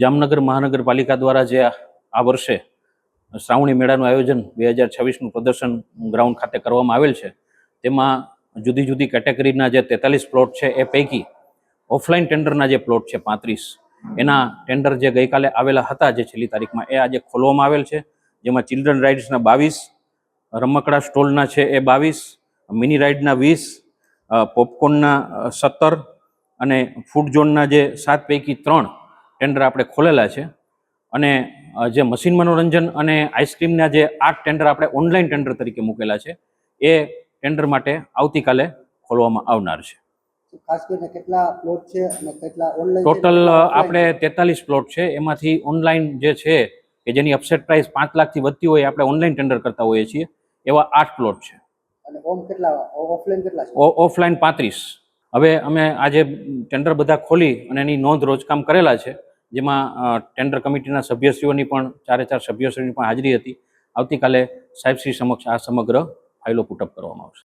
જામનગર મહાનગરપાલિકા દ્વારા જે આ વર્ષે શ્રાવણી મેળાનું આયોજન 2026નું પ્રદર્શન ગ્રાઉન્ડ ખાતે કરવામાં આવેલ છે, તેમાં જુદી જુદી કેટેગરીના જે 43 પ્લોટ છે એ પૈકી ઓફલાઈન ટેન્ડરના જે પ્લોટ છે 35, એના ટેન્ડર જે ગઈકાલે આવેલા હતા જે છેલ્લી તારીખમાં, એ આજે ખોલવામાં આવેલ છે. જેમાં ચિલ્ડ્રન રાઇડ્સના 22, રમકડા સ્ટોલના છે એ 22, મિની રાઇડના 20, પોપકોર્નના 17 અને ફૂડ ઝોનના જે 7 પૈકી 3 ટેન્ડર આપણે ખોલેલા છે. અને જે મશીન મનોરંજન અને આઈસ્ક્રીમના જે 8 ટેન્ડર આપણે ઓનલાઈન ટેન્ડર તરીકે મૂકેલા છે, એ ટેન્ડર માટે આવતીકાલે ખોલવામાં આવનાર છે. ખાસ કરીને કેટલા પ્લોટ છે અને કેટલા ઓનલાઈન? ટોટલ આપણે 43 પ્લોટ છે, એમાંથી ઓનલાઈન જે છે કે જેની અપસેટ પ્રાઇસ 5 લાખથી વધતી હોય આપણે ઓનલાઈન ટેન્ડર કરતા હોઈએ છીએ, એવા 8 પ્લોટ છે. અને કેટલા ઓફલાઈન કેટલા છે? ઓફલાઈન 35. હવે અમે આજે ટેન્ડર બધા ખોલી અને એની નોંધ રોજકામ કરેલા છે, જેમાં ટેન્ડર કમિટીના સભ્યશ્રીઓની પણ 4 સભ્યશ્રીઓની પણ હાજરી હતી. આવતીકાલે સાહેબશ્રી સમક્ષ આ સમગ્ર ફાઇલો પુટઅપ કરવામાં આવશે.